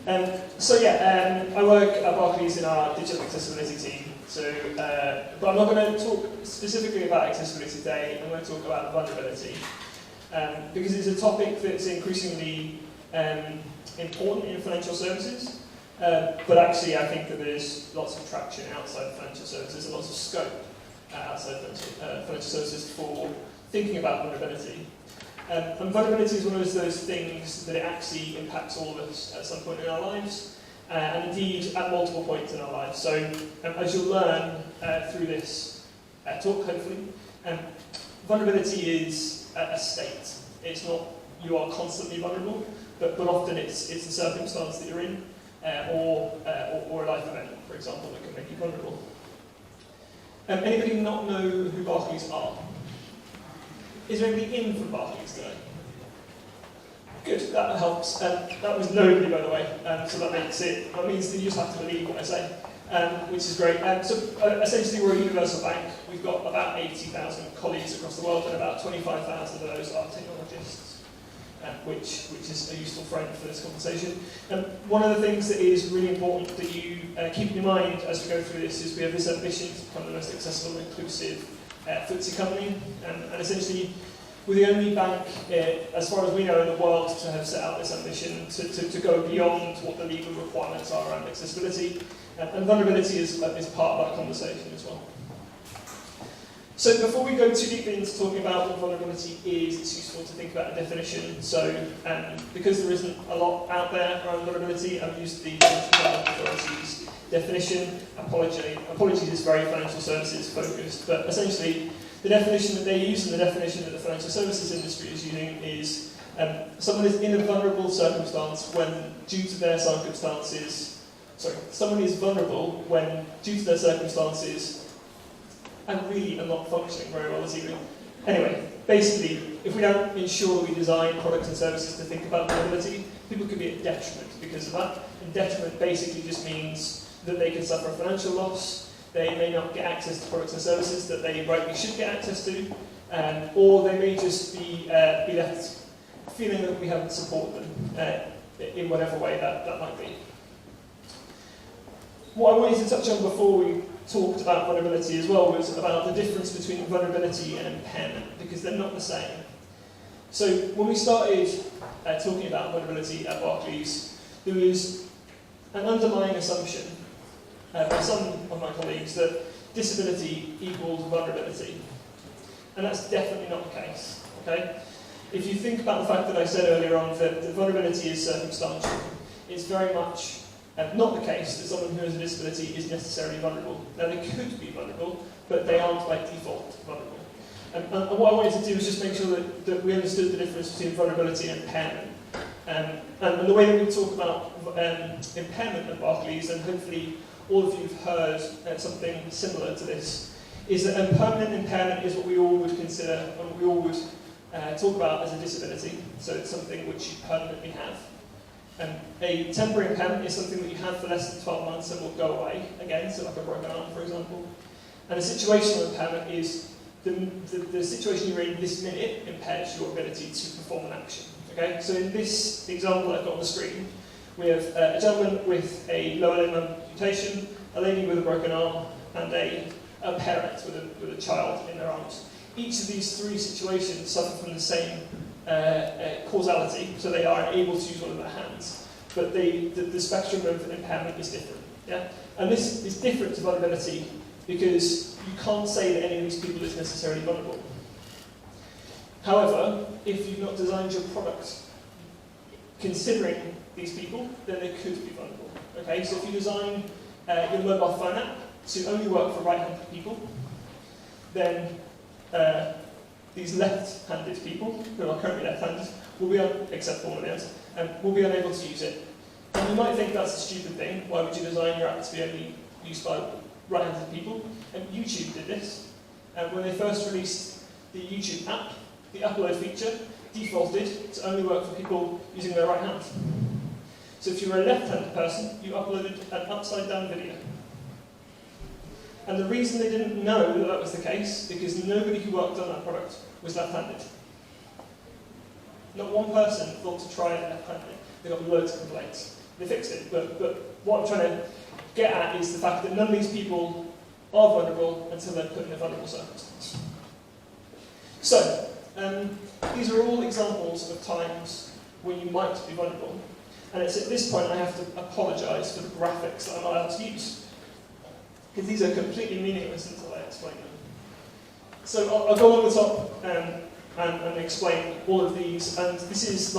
I work at Barclays in our digital accessibility team. But I'm not going to talk specifically about accessibility today. I'm going to talk about vulnerability because it's a topic that's increasingly important in financial services. But actually, I think that there's lots of traction outside of financial services and lots of scope outside financial services for thinking about vulnerability. And vulnerability is one of those things that it actually impacts all of us at some point in our lives, and indeed at multiple points in our lives. So as you'll learn through this talk, hopefully, vulnerability is a state. It's not you are constantly vulnerable, but often it's a circumstance that you're in, or a life event, for example, that can make you vulnerable. Anybody not know who Barclays are? Is there anybody in from Barclays today? Good, that helps. That was nobody, by the way, so that means that you just have to believe what I say, which is great. Essentially, we're a universal bank. We've got about 80,000 colleagues across the world, and about 25,000 of those are technologists, which is a useful frame for this conversation. One of the things that is really important that you keep in mind as we go through this is we have this ambition to become the most accessible and inclusive FTSE company, and essentially we're the only bank, as far as we know in the world, to have set out this ambition to go beyond what the legal requirements are around accessibility, and vulnerability is part of that conversation as well. So before we go too deeply into talking about what vulnerability is, it's useful to think about a definition. So because there isn't a lot out there around vulnerability, I've used the Authority's definition. Apologies is very financial services focused, but essentially the definition that they use and the definition that the financial services industry is using is someone is in a vulnerable circumstance when, due to their circumstances, someone is vulnerable when, due to their circumstances, and really are not functioning very well this evening. Anyway, basically, if we don't ensure we design products and services to think about vulnerability, people could be at detriment because of that. And detriment basically just means that they can suffer a financial loss, they may not get access to products and services that they rightly should get access to, or they may just be left feeling that we haven't supported them in whatever way that might be. What I wanted to touch on before we talked about vulnerability as well was about the difference between vulnerability and impairment, because they're not the same. So when we started talking about vulnerability at Barclays, there was an underlying assumption by some of my colleagues that disability equals vulnerability. And that's definitely not the case. Okay? If you think about the fact that I said earlier on that vulnerability is circumstantial, it's very much not the case that someone who has a disability is necessarily vulnerable. Now, they could be vulnerable, but they aren't by default vulnerable. And what I wanted to do was just make sure that we understood the difference between vulnerability and impairment. And the way that we talk about impairment at Barclays, and hopefully all of you have heard something similar to this, is that a permanent impairment is what we all would consider, and what we all would talk about as a disability. So it's something which you permanently have. A temporary impairment is something that you have for less than 12 months and will go away again, so like a broken arm, for example. And a situational impairment is the situation you're in this minute impairs your ability to perform an action. Okay? So in this example that I've got on the screen, we have a gentleman with a lower limb amputation, a lady with a broken arm, and a parent with a child in their arms. Each of these three situations suffer from the same causality, so they are able to use one of their hands, but the spectrum of impairment is different. Yeah? And this is different to vulnerability because you can't say that any of these people is necessarily vulnerable. However, if you've not designed your product considering these people, then they could be vulnerable. Okay? So if you design your mobile phone app to only work for right-handed people, then these left-handed people, who are currently left-handed, will be, except for one of the others, will be unable to use it. And you might think that's a stupid thing. Why would you design your app to be only used by right-handed people? And YouTube did this. When they first released the YouTube app, the upload feature defaulted to only work for people using their right hand. So if you were a left-handed person, you uploaded an upside-down video. And the reason they didn't know that that was the case, because nobody who worked on that product was left-handed. Not one person thought to try it left-handed. They got loads of complaints. they fixed it. But what I'm trying to get at is the fact that none of these people are vulnerable until they're put in a vulnerable circumstance. So, these are all examples of times when you might be vulnerable. And it's at this point I have to apologise for the graphics that I'm allowed to use, because these are completely meaningless until I explain them. So I'll go along the top and explain all of these. And this is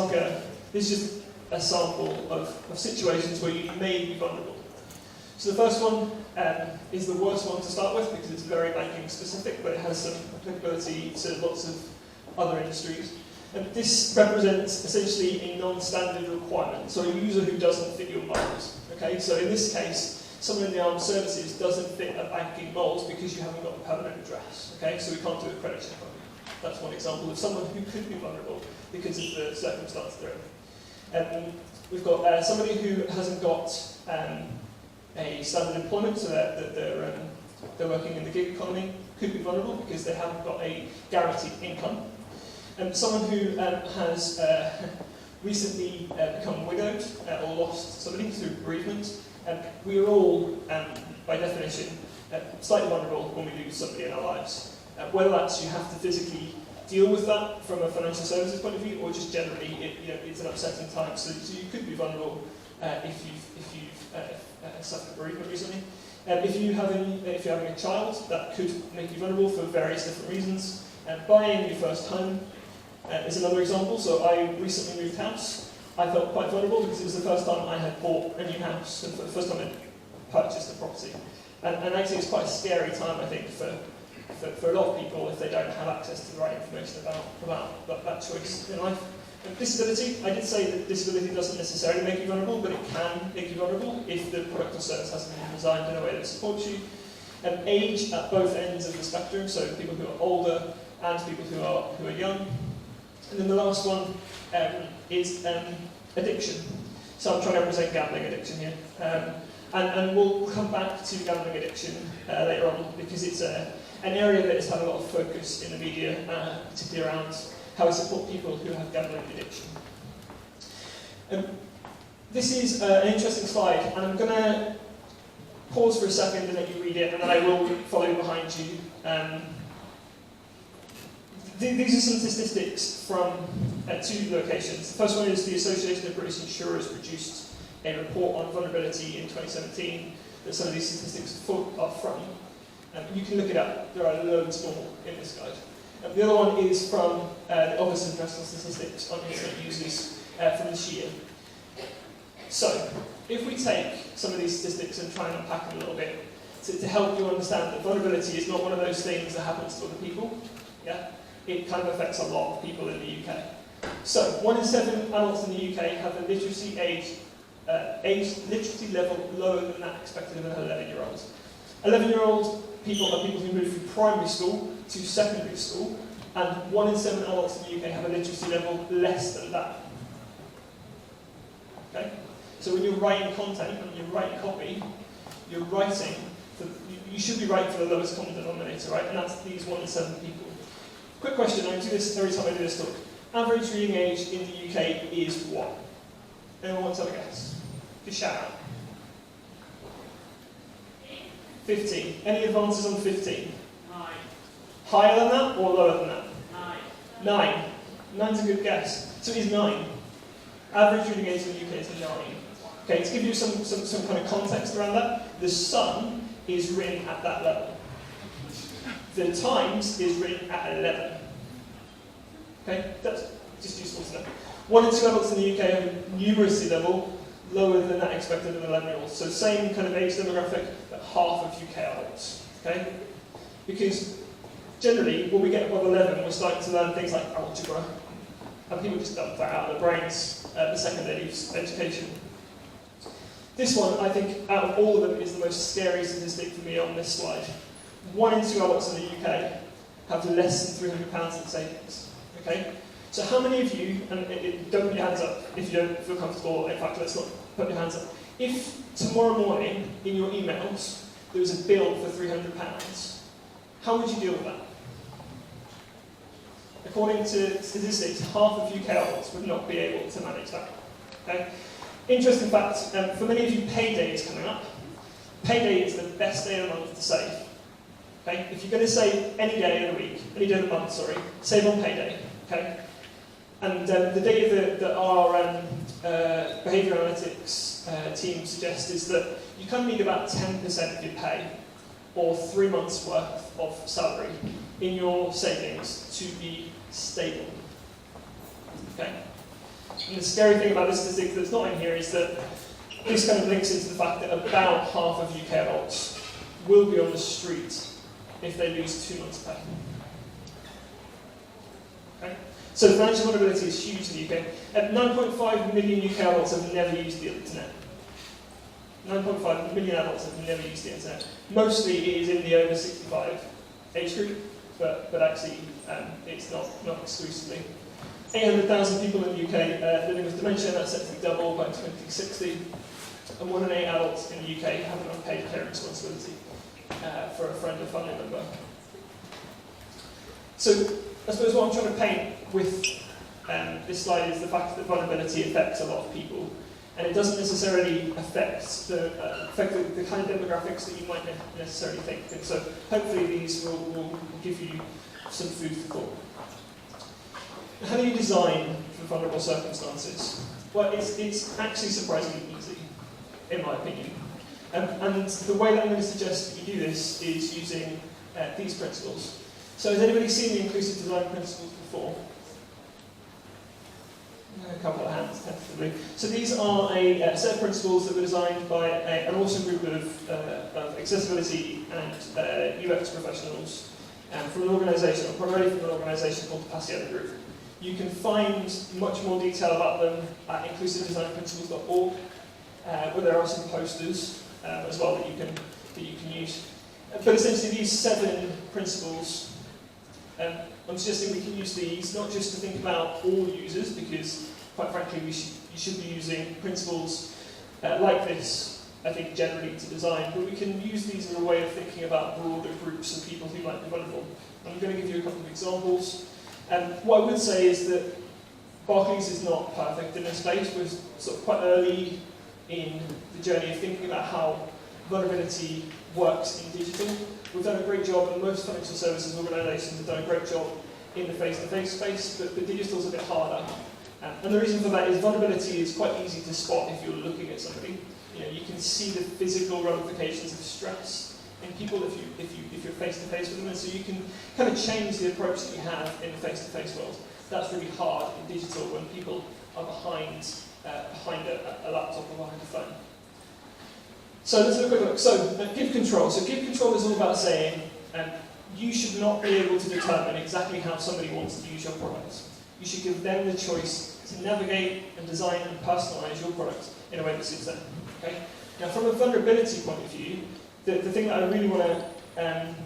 just a sample of situations where you may be vulnerable. So the first one is the worst one to start with because it's very banking specific, but it has some applicability to lots of other industries. And this represents essentially a non-standard requirement, so a user who doesn't fit your molds. Okay, so in this case, someone in the armed services doesn't fit a banking mold because you haven't got a permanent address. Okay, so we can't do a credit check on you. That's one example of someone who could be vulnerable because of the circumstance they're in. We've got somebody who hasn't got a standard employment, so that they're working in the gig economy, could be vulnerable because they haven't got a guaranteed income. Someone who has recently become widowed or lost somebody through bereavement. We are all, by definition, slightly vulnerable when we lose somebody in our lives. Whether that's you have to physically deal with that from a financial services point of view, or just generally it's an upsetting time. So you could be vulnerable if you've suffered bereavement recently. If you're having a child, that could make you vulnerable for various different reasons. Buying your first home is another example. So I recently moved house. I felt quite vulnerable because it was the first time I had bought a new house and for the first time I purchased a property. And actually it's quite a scary time, I think, for a lot of people if they don't have access to the right information about that choice in life. And disability, I did say that disability doesn't necessarily make you vulnerable, but it can make you vulnerable if the product or service hasn't been designed in a way that supports you. Age at both ends of the spectrum, so people who are older and people who are young. And then the last one is addiction. So I'm trying to represent gambling addiction here. And we'll come back to gambling addiction later on because it's an area that has had a lot of focus in the media, particularly around how we support people who have gambling addiction. This is an interesting slide, and I'm going to pause for a second and let you read it, and then I will follow behind you. These are some statistics from two locations. The first one is the Association of British Insurers produced a report on vulnerability in 2017 that some of these statistics are from. You can look it up. There are loads more in this guide. The other one is from the Office of National Statistics on Internet Users from this year. So, if we take some of these statistics and try and unpack them a little bit to help you understand that vulnerability is not one of those things that happens to other people. Yeah? It kind of affects a lot of people in the UK. So, 1 in 7 adults in the UK have a literacy literacy level lower than that expected of an 11-year-old. 11-year-old people are people who move from primary school to secondary school, and 1 in 7 adults in the UK have a literacy level less than that. Okay? So when you're writing content, when you're writing copy, you're writing, you should be writing for the lowest common denominator, right? And that's these 1 in 7 people. Quick question, I do this every time I do this talk. Average reading age in the UK is what? Anyone want to have a guess? Just shout out. 15. Any advances on 15? 9. Higher than that or lower than that? 9. 9. 9's a good guess. So it is 9. Average reading age in the UK is 9. Okay, to give you some kind of context around that, the Sun is written at that level. The Times is written at 11. Okay, that's just useful to know. 1 in 2 adults in the UK have a numeracy level lower than that expected of an 11-year-old. So same kind of age demographic, but half of UK adults. Okay? Because generally, when we get above 11, we're starting to learn things like algebra, and people just dump that out of their brains the second they leave education. This one, I think, out of all of them, is the most scary statistic for me on this slide. 1 in 2 adults in the UK have less than £300 in savings. Okay? So how many of you, and don't put your hands up if you don't feel comfortable, in fact, let's not put your hands up. If tomorrow morning, in your emails, there was a bill for £300, how would you deal with that? According to statistics, half of UK adults would not be able to manage that. Okay? Interesting fact, for many of you, payday is coming up. Payday is the best day of the month to save. Okay? If you're going to save any day of the week, any day of the month, sorry, save on payday. Okay? And the data that our behaviour analytics team suggests is that you kind of need about 10% of your pay, or 3 months' worth of salary, in your savings to be stable. Okay? And the scary thing about this statistic that's not in here is that this kind of links into the fact that about half of UK adults will be on the street if they lose 2 months' pay. Okay? So financial vulnerability is huge in the UK. 9.5 million UK adults have never used the internet. 9.5 million adults have never used the internet. Mostly it is in the over 65 age group, but actually it's not exclusively. 800,000 people in the UK living with dementia, that's set to double by 2060. And 1 in 8 adults in the UK have an unpaid care responsibility for a friend or family member. So I suppose what I'm trying to paint with this slide is the fact that vulnerability affects a lot of people. And it doesn't necessarily affect the kind of demographics that you might necessarily think. And so hopefully these will give you some food for thought. How do you design for vulnerable circumstances? Well, it's actually surprisingly easy, in my opinion. And the way that I'm going to suggest that you do this is using these principles. So has anybody seen the inclusive design principles before? A couple of hands, tentatively. So these are a set of principles that were designed by an awesome group of accessibility and UX professionals from an organisation, or primarily from an organisation called the Passiata Group. You can find much more detail about them at inclusivedesignprinciples.org, where there are some posters as well that you can use. But essentially, these 7 principles, I'm suggesting we can use these not just to think about all users, because quite frankly, you should be using principles like this, I think, generally to design, but we can use these as a way of thinking about broader groups of people who might be vulnerable. I'm going to give you a couple of examples. What I would say is that Barclays is not perfect in this space. We're sort of quite early in the journey of thinking about how vulnerability works in digital. We've done a great job, and most financial services organisations have done a great job in the face-to-face space, but digital's a bit harder. And the reason for that is vulnerability is quite easy to spot if you're looking at somebody. You can see the physical ramifications of stress in people if you're face-to-face with them, and so you can kind of change the approach that you have in the face-to-face world. That's really hard in digital when people are behind a laptop or behind a phone. So let's have a quick look. So give control. So give control is all about saying you should not be able to determine exactly how somebody wants to use your product. You should give them the choice to navigate and design and personalise your product in a way that suits them. Okay? Now, from a vulnerability point of view, the thing that I really want to, and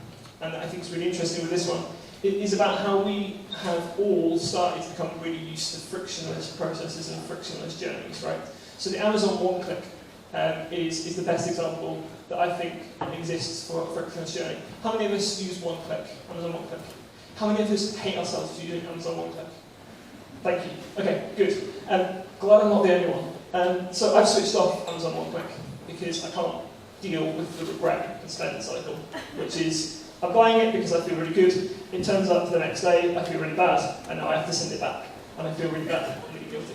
I think is really interesting with this one, is about how we have all started to become really used to frictionless processes and frictionless journeys, right? So the Amazon one-click is the best example that I think exists for a frictionless journey. How many of us use one-click, Amazon one-click? How many of us hate ourselves for using Amazon one-click? Thank you. Okay, good. Glad I'm not the only one. So I've switched off Amazon one-click because I can't deal with the regret and spend cycle, which is I'm buying it because I feel really good. It turns up the next day, I feel really bad, and now I have to send it back, and I feel really bad, really guilty.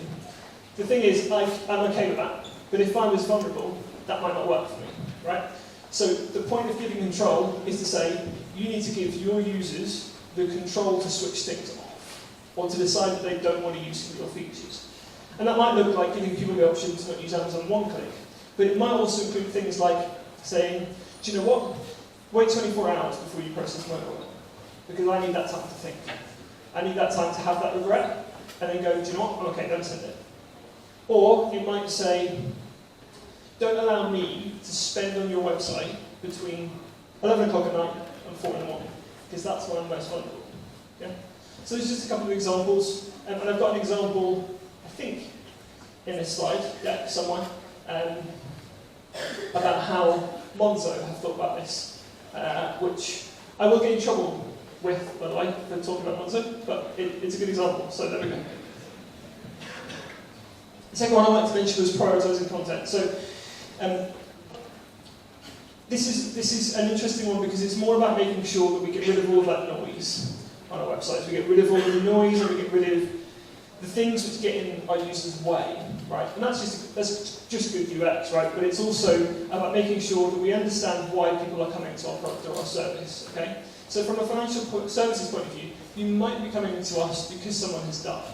The thing is, I'm okay with that, but if I was vulnerable, that might not work for me, right? So the point of giving control is to say, you need to give your users the control to switch things off, or to decide that they don't want to use some of your features. And that might look like giving people the option to not use Amazon one-click, but it might also include things like saying, do you know what? Wait 24 hours before you process my order, because I need that time to think. I need that time to have that regret, and then go, do you know what? Okay, don't send it. Or it might say, don't allow me to spend on your website between 11 o'clock at night and 4 in the morning, because that's when I'm most vulnerable. Yeah? So there's just a couple of examples, and I've got an example, I think, in this slide deck somewhere, about how Monzo have thought about this, which I will get in trouble with, by the way, for talking about Monzo, but it's a good example, so there we go. The second one I wanted to mention was prioritising content. So this is an interesting one because it's more about making sure that we get rid of all of that noise on our websites. We get rid of all of the noise and we get rid of the things which get in our users' way, right? And that's just good UX, right? But it's also about making sure that we understand why people are coming to our product or our service, okay? So from a financial services point of view, you might be coming to us because someone has died,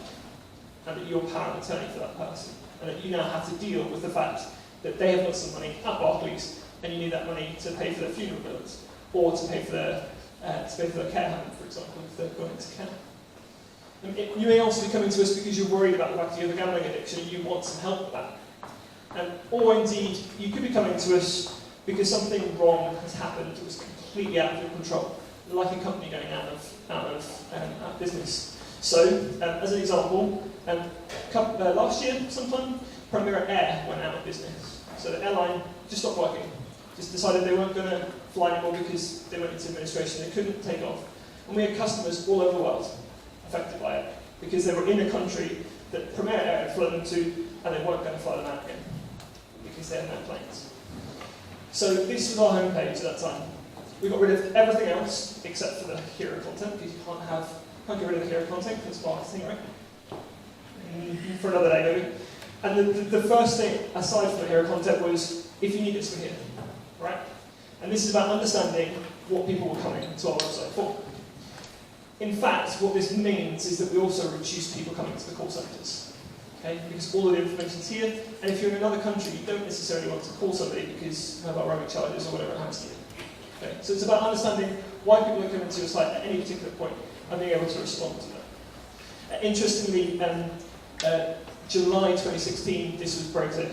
and that you're power of attorney for that person, and that you now have to deal with the fact that they have got some money at Barclays, and you need that money to pay for their funeral bills, or to pay for their care home, for example, if they're going into care. And you may also be coming to us because you're worried about the fact that you have a gambling addiction and you want some help with that. Or indeed, you could be coming to us because something wrong has happened that was completely out of your control, like a company going out of business. So, as an example, last year sometime, Premier Air went out of business. So the airline just stopped working, just decided they weren't going to fly anymore because they went into administration, they couldn't take off. And we had customers all over the world affected by it, because they were in a country that Premier Air had flown them to, and they weren't going to fly them out again, because they had no planes. So this was our homepage at that time. We got rid of everything else except for the hero content, because you can't get rid of the hero content, because it's marketing, right? For another day, maybe. And the first thing, aside from the hero content, was, if you need us, we're here, right? And this is about understanding what people were coming to our website for. In fact, what this means is that we also reduce people coming to the call centres, okay? Because all of the information's here, and if you're in another country, you don't necessarily want to call somebody because of our roaming charges or whatever it happens to be. Okay? So it's about understanding why people are coming to your site at any particular point and being able to respond to that. Interestingly, July 2016, this was Brexit.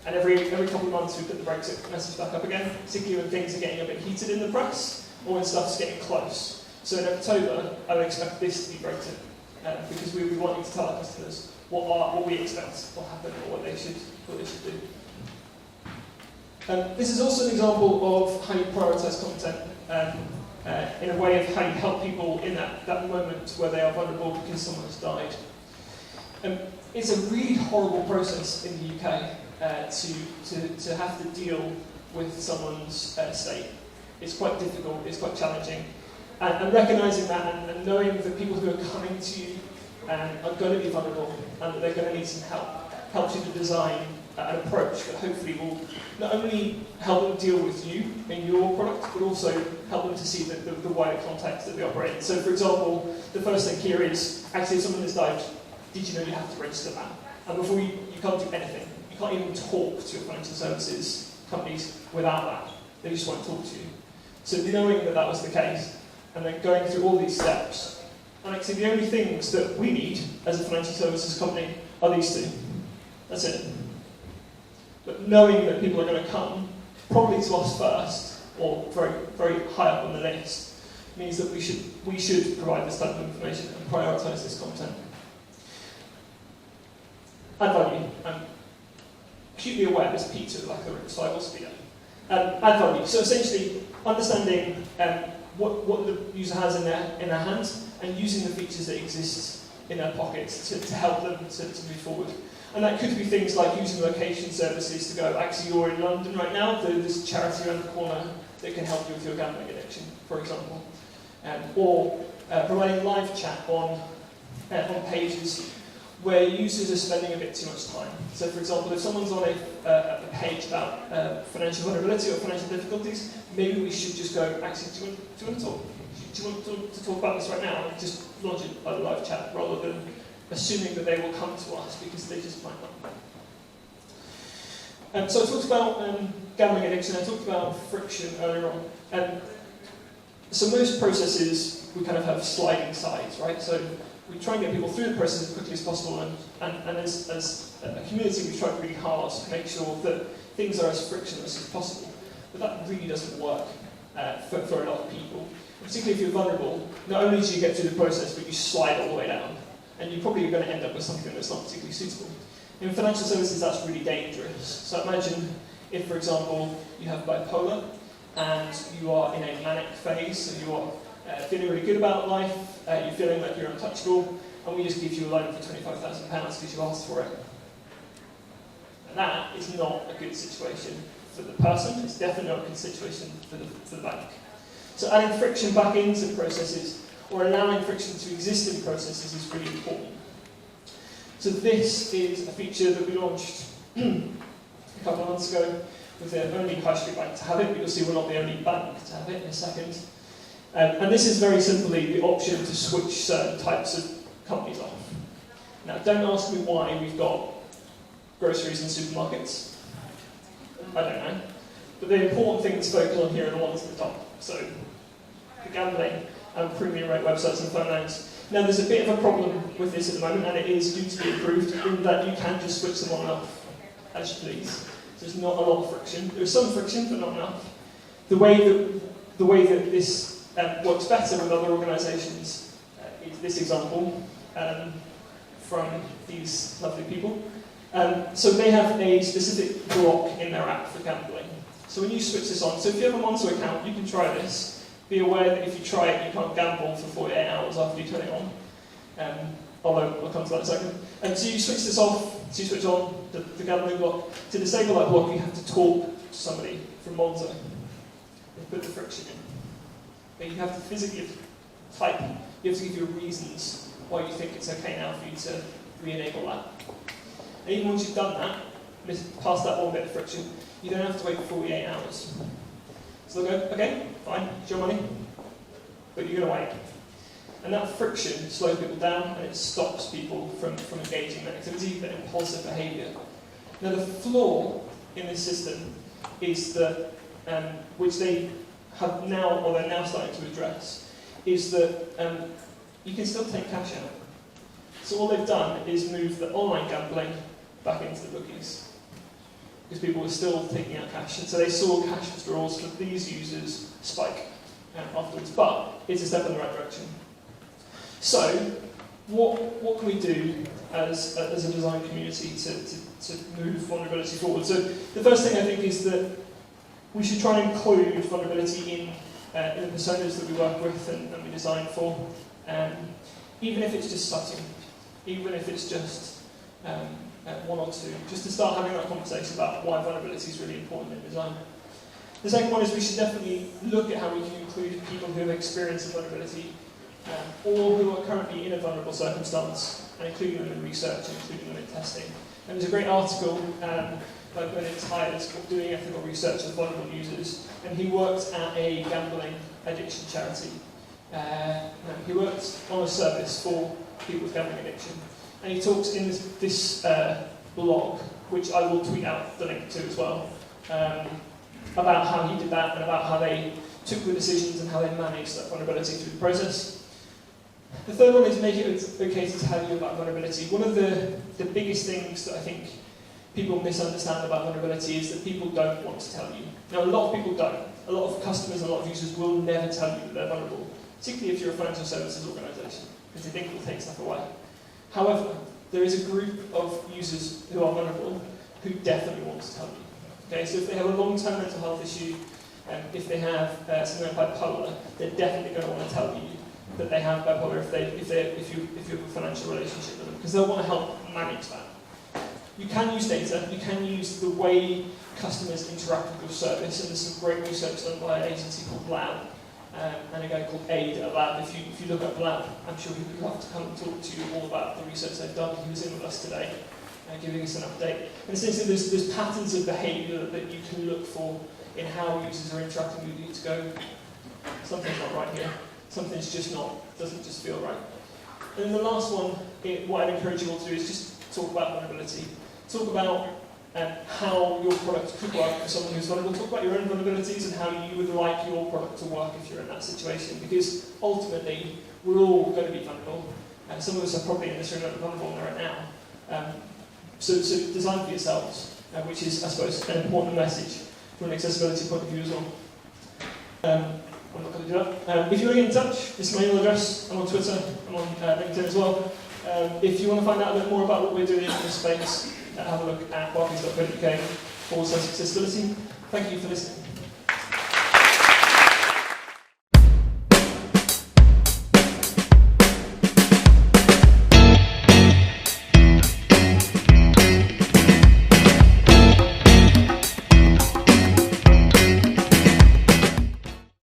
And every couple of months we put the Brexit message back up again, particularly when things are getting a bit heated in the press or when stuff's getting close. So in October, I would expect this to be Brexit, because we would want you to tell our customers what we expect will happen or what they should do. This is also an example of how you prioritise content in a way of how you help people in that moment where they are vulnerable because someone has died. It's a really horrible process in the UK to have to deal with someone's state. It's quite difficult, it's quite challenging. And recognising that and knowing that people who are coming to you are going to be vulnerable and that they're going to need some help helps you to design an approach that hopefully will not only help them deal with you and your product, but also help them to see the wider context that we operate in. So, for example, the first thing here is, actually, if someone has died, did you know you have to register that? And before you can't do anything. You can't even talk to your financial services companies without that. They just won't talk to you. So knowing that was the case, and then going through all these steps. And actually the only things that we need as a financial services company are these two. That's it. But knowing that people are going to come, probably to us first, or very, very high up on the list, means that we should provide this type of information and prioritise this content. Add value. I'm acutely aware there's pizza like a so I will speed up. Add value. So essentially, understanding what the user has in their hands and using the features that exist in their pockets to help them to move forward. And that could be things like using location services to go, actually you're in London right now, there's a charity around the corner that can help you with your gambling addiction, for example. Or providing live chat on pages where users are spending a bit too much time. So for example, if someone's on a page about financial vulnerability or financial difficulties, maybe we should just go, actually, do you want to talk? Do you want to talk about this right now? And just launch it by the live chat rather than assuming that they will come to us because they just might not. So I talked about gambling addiction, I talked about friction earlier on. So most processes, we kind of have sliding sides, right? So we try and get people through the process as quickly as possible, and as a community we try really hard to make sure that things are as frictionless as possible. But that really doesn't work for a lot of people. Particularly if you're vulnerable, not only do you get through the process, but you slide all the way down. And you're probably going to end up with something that's not particularly suitable. In financial services, that's really dangerous. So imagine if, for example, you have bipolar, and you are in a manic phase, so you are feeling really good about life, you're feeling like you're untouchable, and we just give you a loan for £25,000 because you asked for it. And that is not a good situation for the person, it's definitely not a good situation for the bank. So adding friction back into processes, or allowing friction to exist in processes, is really important. So this is a feature that we launched a couple of months ago with the only high street bank to have it, but you'll see we're not the only bank to have it in a second. And this is very simply the option to switch certain types of companies off. Now, don't ask me why we've got groceries and supermarkets. I don't know. But the important thing to focus on here are the ones at the top. So, the gambling and premium rate websites and phone lines. Now, there's a bit of a problem with this at the moment, and it is due to be improved, in that you can just switch them on and off as you please. So there's not a lot of friction. There's some friction, but not enough. The way that this works better with other organisations is this example from these lovely people. So they have a specific block in their app for gambling. So when you switch this on, so if you have a Monzo account, you can try this. Be aware that if you try it, you can't gamble for 48 hours after you turn it on. Although I'll come to that in a second. So you switch this off, so you switch on the gambling block. To disable that block, you have to talk to somebody from Monzo and put the friction in. But you have to physically type, you have to give your reasons why you think it's okay now for you to re-enable that. And even once you've done that, past that one bit of friction, you don't have to wait for 48 hours. So they'll go, okay, fine, it's your money, but you're going to wait. And that friction slows people down and it stops people from engaging in activity, that impulsive behaviour. Now the flaw in this system is that, which they have now, or they're now starting to address, is that you can still take cash out. So all they've done is move the online gambling back into the bookies, because people were still taking out cash, and so they saw cash withdrawals for these users spike afterwards. But it's a step in the right direction. So, what can we do as a design community to move vulnerability forward? So the first thing I think is that we should try and include vulnerability in the personas that we work with and we design for, even if it's just starting, even if it's just one or two, just to start having that conversation about why vulnerability is really important in design. The second one is we should definitely look at how we can include people who have experienced vulnerability or who are currently in a vulnerable circumstance, and including them in research and including them in testing. And there's a great article by Untitled Chapter doing ethical research of vulnerable users, and he worked at a gambling addiction charity. He worked on a service for people with gambling addiction. And he talks in this blog, which I will tweet out the link to as well, about how he did that and about how they took the decisions and how they managed that vulnerability through the process. The third one is make it okay to tell you about vulnerability. One of the biggest things that I think people misunderstand about vulnerability is that people don't want to tell you. Now, a lot of people don't. A lot of customers and a lot of users will never tell you that they're vulnerable, particularly if you're a financial services organisation, because they think we'll take stuff away. However, there is a group of users who are vulnerable who definitely want to tell you. Okay, so if they have a long-term mental health issue, if they have something like bipolar, they're definitely going to want to tell you that they have bipolar if you have a financial relationship with them, because they'll want to help manage that. You can use data, you can use the way customers interact with your service, and there's some great research done by an agency called Lab, and a guy called Aid at Lab. If you look up Lab, I'm sure he'd love to come and talk to you all about the research they've done. He was in with us today, giving us an update. And essentially there's patterns of behaviour that you can look for in how users are interacting with you to go, something's not right here, something's just doesn't just feel right. And then the last one, what I'd encourage you all to do is just talk about vulnerability. Talk about how your product could work for someone who's vulnerable. Talk about your own vulnerabilities and how you would like your product to work if you're in that situation. Because ultimately, we're all going to be vulnerable. Some of us are probably in this room vulnerable right now. So design for yourselves, which is, I suppose, an important message from an accessibility point of view as well. I'm not going to do that. If you want to get in touch, this is my email address. I'm on Twitter. I'm on LinkedIn as well. If you want to find out a bit more about what we're doing in this space, have a look at barclays.co.uk/accessibility. Thank you for listening.